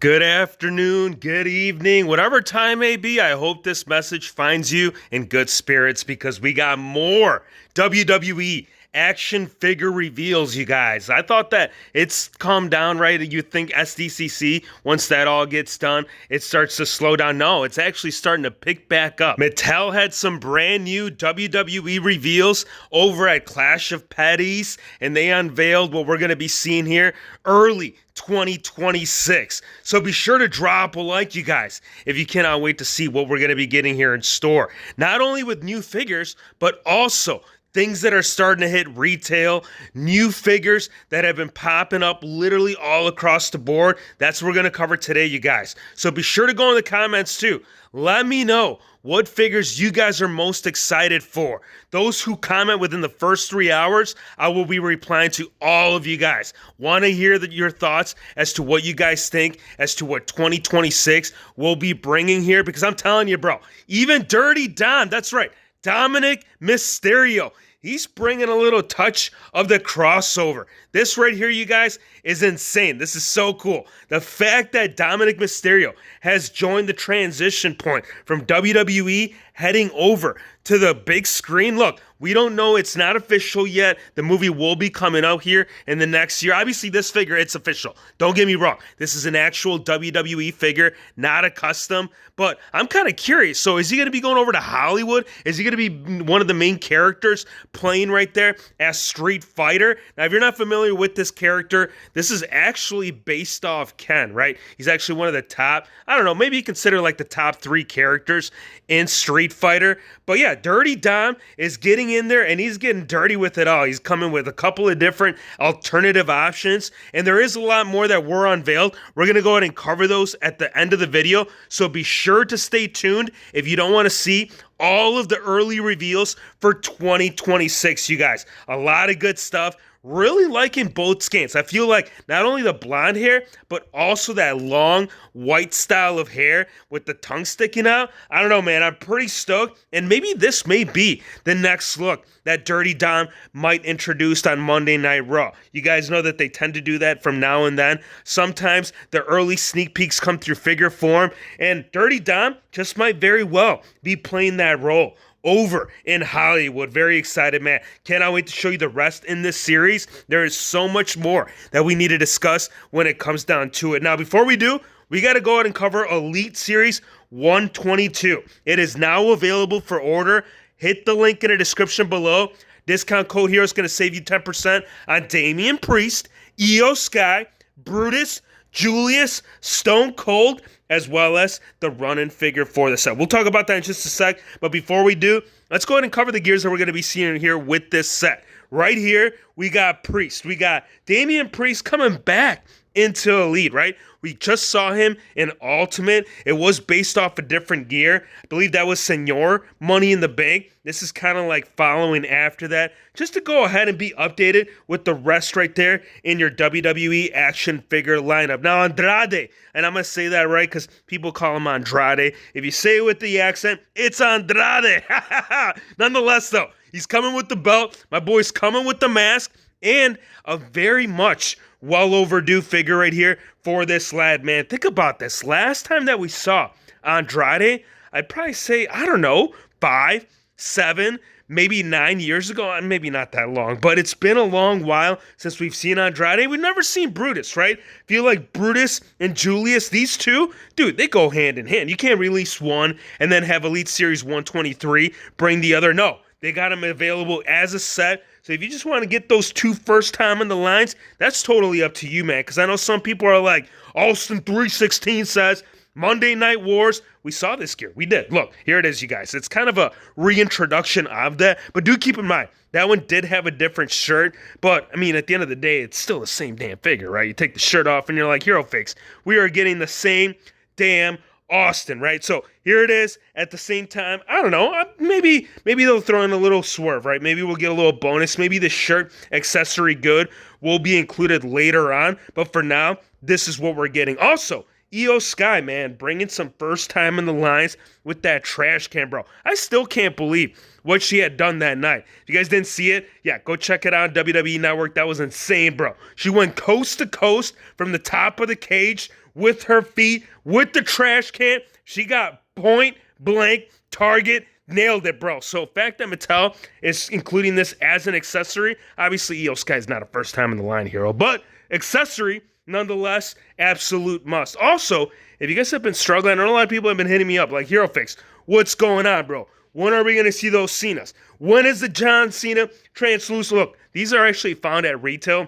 Good afternoon, good evening, whatever time may be. I hope this message finds you in good spirits because we got more WWE action figure reveals, you guys. I thought that it's calmed down, right? You think SDCC, once that all gets done, it starts to slow down. No, it's actually starting to pick back up. Mattel had some brand new WWE reveals over at Clash of Petties, and they unveiled what we're going to be seeing here early 2026. So be sure to drop a like, you guys, if you cannot wait to see what we're going to be getting here in store. Not only with new figures, but also things that are starting to hit retail, new figures that have been popping up literally all across the board. That's what we're going to cover today, you guys. So be sure to go in the comments too. Let me know what figures you guys are most excited for. Those who comment within the first 3 hours, I will be replying to all of you guys. Want to hear your thoughts as to what you guys think as to what 2026 will be bringing here? Because I'm telling you, bro, even Dirty Dom, that's right, Dominic Mysterio, he's bringing a little touch of the crossover. This right here, you guys, is insane. This is so cool. The fact that Dominic Mysterio has joined the transition point from WWE heading over to the big screen. Look, we don't know. It's not official yet. The movie will be coming out here in the next year. Obviously, this figure, it's official. Don't get me wrong. This is an actual WWE figure, not a custom. But I'm kind of curious. So is he going to be going over to Hollywood? Is he going to be one of the main characters playing right there as Street Fighter? Now, if you're not familiar with this character, this is actually based off Ken, right? He's actually one of the top, I don't know, maybe you consider like the top 3 characters in Street Fighter. But yeah, Dirty Dom is getting in there and he's getting dirty with it all. He's coming with a couple of different alternative options, and there is a lot more that were unveiled. We're going to go ahead and cover those at the end of the video, so be sure to stay tuned if you don't want to see all of the early reveals for 2026, you guys. A lot of good stuff. Really liking both skins. I feel like not only the blonde hair, but also that long white style of hair with the tongue sticking out. I don't know, man. I'm pretty stoked. And maybe this may be the next look that Dirty Dom might introduce on Monday Night Raw. You guys know that they tend to do that from now and then. Sometimes the early sneak peeks come through figure form, and Dirty Dom just might very well be playing that role over in Hollywood. Very excited, man. Cannot wait to show you the rest in this series. There is so much more that we need to discuss when it comes down to it. Now, before we do, we got to go ahead and cover Elite Series 122. It is now available for order. Hit the link in the description below. Discount code here is going to save you 10% on Damian Priest, Io Sky, Brutus, Julius, Stone Cold, as well as the run-in figure for the set. We'll talk about that in just a sec, but before we do, let's go ahead and cover the gears that we're going to be seeing here with this set. Right here, we got Priest. We got Damian Priest coming back into Elite, right? We just saw him in Ultimate. It was based off a different gear. I believe that was Senor Money in the Bank. This is kind of like following after that, just to go ahead and be updated with the rest right there in your WWE action figure lineup. Now, Andrade, and I'm going to say that right because people call him Andrade. If you say it with the accent, it's Andrade. Nonetheless, though, he's coming with the belt. My boy's coming with the mask, and a very much well overdue figure right here for this lad, man. Think about this. Last time that we saw Andrade, I'd probably say, I don't know, 5, 7, maybe 9 years ago. Maybe not that long, but it's been a long while since we've seen Andrade. We've never seen Brutus, right? Feel like Brutus and Julius, these two, dude, they go hand in hand. You can't release one and then have Elite Series 123 bring the other. No, they got them available as a set. So if you just want to get those two first time in the lines, that's totally up to you, man. Because I know some people are like, Austin 316 says, Monday Night Wars. We saw this gear. We did. Look, here it is, you guys. It's kind of a reintroduction of that. But do keep in mind, that one did have a different shirt. But, I mean, at the end of the day, it's still the same damn figure, right? You take the shirt off and you're like, Hero Fix. We are getting the same damn Austin, right? So here it is. At the same time, I don't know, maybe they'll throw in a little swerve, right? Maybe we'll get a little bonus. Maybe the shirt accessory good will be included later on. But for now, this is what we're getting. Also, Io Sky, man, bringing some first time in the lines with that trash can, bro. I still can't believe what she had done that night. If you guys didn't see it, yeah, go check it out on WWE Network. That was insane, bro. She went coast to coast from the top of the cage with her feet, with the trash can. She got point blank target. Nailed it, bro. So, fact that Mattel is including this as an accessory, obviously Io Sky is not a first time in the line hero, but accessory, nonetheless, absolute must. Also, if you guys have been struggling, I know a lot of people have been hitting me up like, Hero Fix, what's going on, bro? When are we going to see those Cenas? When is the John Cena translucent? Look, these are actually found at retail,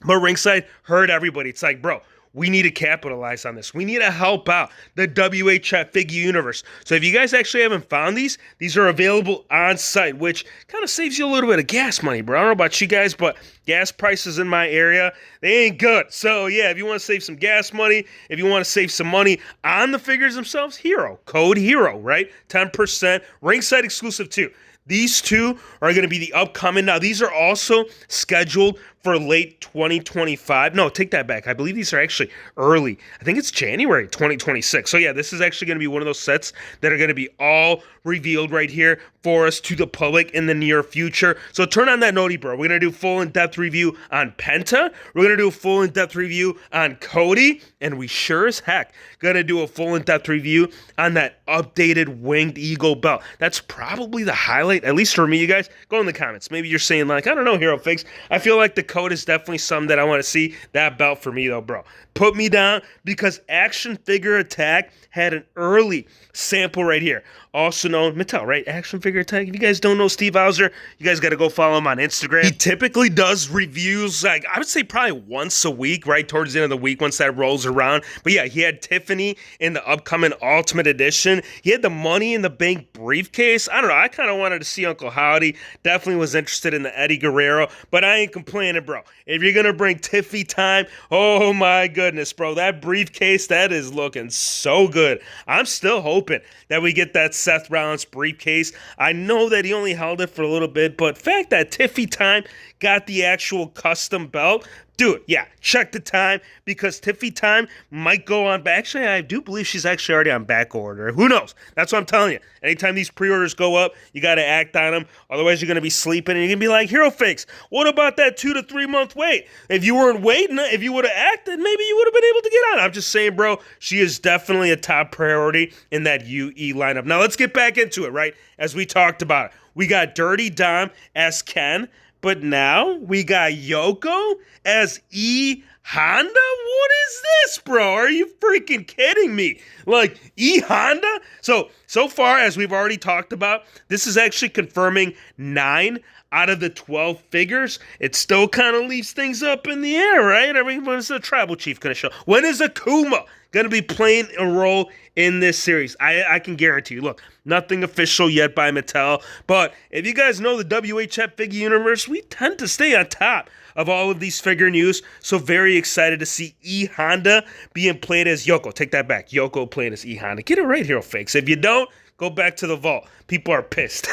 but Ringside heard everybody. It's like, bro, we need to capitalize on this. We need to help out the WHF figure universe. So if you guys actually haven't found these are available on site, which kind of saves you a little bit of gas money, bro. I don't know about you guys, but gas prices in my area, they ain't good. So yeah, if you want to save some gas money, if you want to save some money on the figures themselves, Hero, code HERO, right? 10%, Ringside exclusive too. These two are going to be the upcoming. Now, these are also scheduled for late 2025. No, take that back. I believe these are actually early. I think it's January 2026. So, yeah, this is actually going to be one of those sets that are going to be all revealed right here for us to the public in the near future. So, turn on that noti, bro. We're going to do full in-depth review on Penta. We're going to do a full in-depth review on Cody. And we sure as heck going to do a full in-depth review on that updated Winged Eagle belt. That's probably the highlight, at least for me, you guys. Go in the comments. Maybe you're saying, like, I don't know, Hero Fix. I feel like the code is definitely something that I want to see. That belt for me, though, bro. Put me down because Action Figure Attack had an early sample right here. Also known, Mattel, right? Action Figure Attack. If you guys don't know Steve Hauser, you guys got to go follow him on Instagram. He typically does reviews, like, I would say probably once a week, right? Towards the end of the week, once that rolls around. But yeah, he had Tiffany in the upcoming Ultimate Edition. He had the Money in the Bank briefcase. I don't know. I kind of wanted to see Uncle Howdy. Definitely was interested in the Eddie Guerrero, but I ain't complaining, bro. If you're going to bring Tiffy time, oh my goodness, bro. That briefcase, that is looking so good. I'm still hoping that we get that Seth Rollins briefcase. I know that he only held it for a little bit, but fact that Tiffy time got the actual custom belt, dude, yeah, check the time because Tiffy time might go on back. Actually, I do believe she's actually already on back order. Who knows? That's what I'm telling you. Anytime these pre-orders go up, you got to act on them. Otherwise, you're going to be sleeping and you're going to be like, Hero Fix, what about that 2 to 3 month wait? If you weren't waiting, if you would have acted, maybe you would have been able to get on. I'm just saying, bro, she is definitely a top priority in that UE lineup. Now, let's get back into it, right? As we talked about it. We got Dirty Dom as Ken. But now we got Yoko as E Honda? What is this, bro? Are you freaking kidding me? Like, E Honda? So far, as we've already talked about, this is actually confirming 9 out of the 12 figures. It still kind of leaves things up in the air, right? I mean, when is the Tribal Chief going to show? When is Akuma going to be playing a role in this series? I can guarantee you. Look, nothing official yet by Mattel, but if you guys know the WHF figure universe, we tend to stay on top of all of these figure news, so very excited to see E Honda being played as Yoko. Take that back. Yoko playing as E Honda. Get it right, Hero Fakes. If you don't, go back to the vault. People are pissed.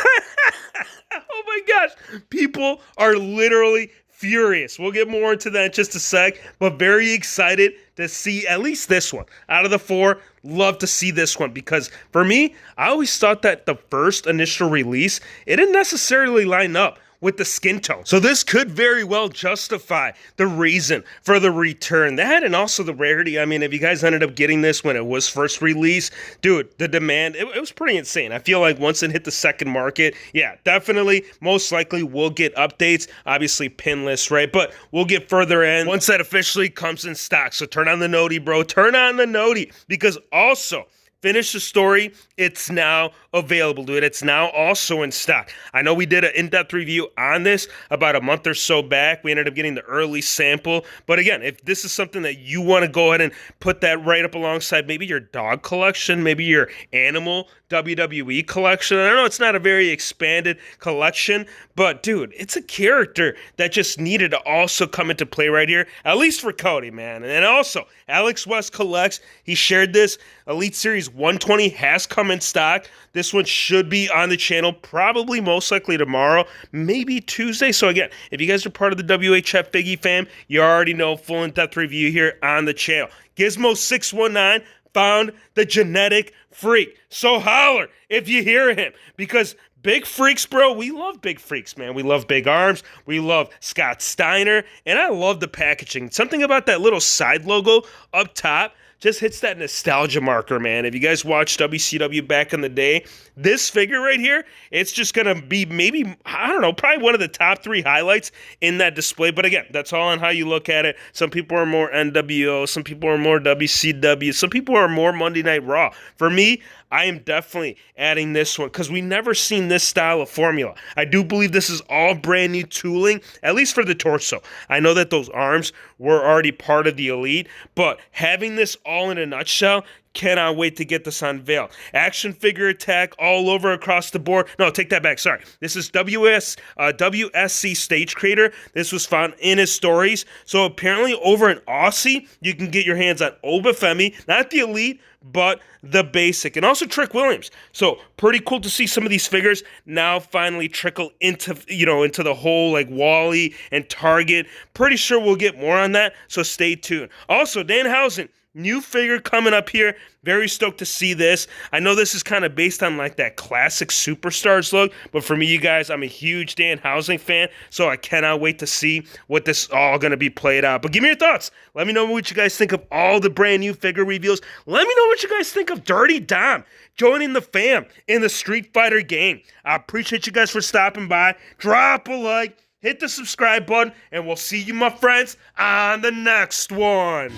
Oh my gosh. People are literally furious. We'll get more into that in just a sec, but very excited to see at least this one. Out of the 4, love to see this one because for me, I always thought that the first initial release, it didn't necessarily line up with the skin tone. So this could very well justify the reason for the return. That and also the rarity. I mean, if you guys ended up getting this when it was first released, dude, the demand, it was pretty insane. I feel like once it hit the second market, yeah, definitely, most likely we'll get updates. Obviously pinless, right? But we'll get further in once that officially comes in stock. So turn on the noti, bro. Turn on the noti because also, finish the story. It's now available, dude. It's now also in stock. I know we did an in-depth review on this about a month or so back. We ended up getting the early sample. But again, if this is something that you want to go ahead and put that right up alongside maybe your dog collection, maybe your animal WWE collection. I know it's not a very expanded collection, but dude, it's a character that just needed to also come into play right here, at least for Cody, man. And also, Alex West Collects, he shared this. Elite Series 120 has come in stock. This one should be on the channel probably most likely tomorrow, maybe Tuesday. So again, if you guys are part of the WHF Figgy fam, you already know full in-depth review here on the channel. Gizmo619 found the genetic freak. So holler if you hear him because big freaks, bro, we love big freaks, man. We love big arms. We love Scott Steiner. And I love the packaging. Something about that little side logo up top just hits that nostalgia marker, man. If you guys watched WCW back in the day, this figure right here, it's just going to be maybe, I don't know, probably one of the top 3 highlights in that display. But again, that's all on how you look at it. Some people are more NWO, some people are more WCW, some people are more Monday Night Raw. For me, I am definitely adding this one because we never seen this style of formula. I do believe this is all brand new tooling, at least for the torso. I know that those arms were already part of the Elite, but having this all in a nutshell, cannot wait to get this unveiled. Action figure attack all over across the board. No, take that back. Sorry. This is WSC Stage Creator. This was found in his stories. So apparently over in Aussie, you can get your hands on Obafemi, not the Elite, but the basic, and also Trick Williams. So pretty cool to see some of these figures now finally trickle into, into the whole like Wally and Target. Pretty sure we'll get more on that, so stay tuned. Also, Danhausen, new figure coming up here. Very stoked to see this. I know this is kind of based on like that classic Superstars look, but for me, you guys, I'm a huge Danhausen fan, so I cannot wait to see what this is all going to be played out. But give me your thoughts. Let me know what you guys think of all the brand new figure reveals. Let me know what you guys think of Dirty Dom joining the fam in the Street Fighter game. I appreciate you guys for stopping by. Drop a like, hit the subscribe button, and we'll see you, my friends, on the next one.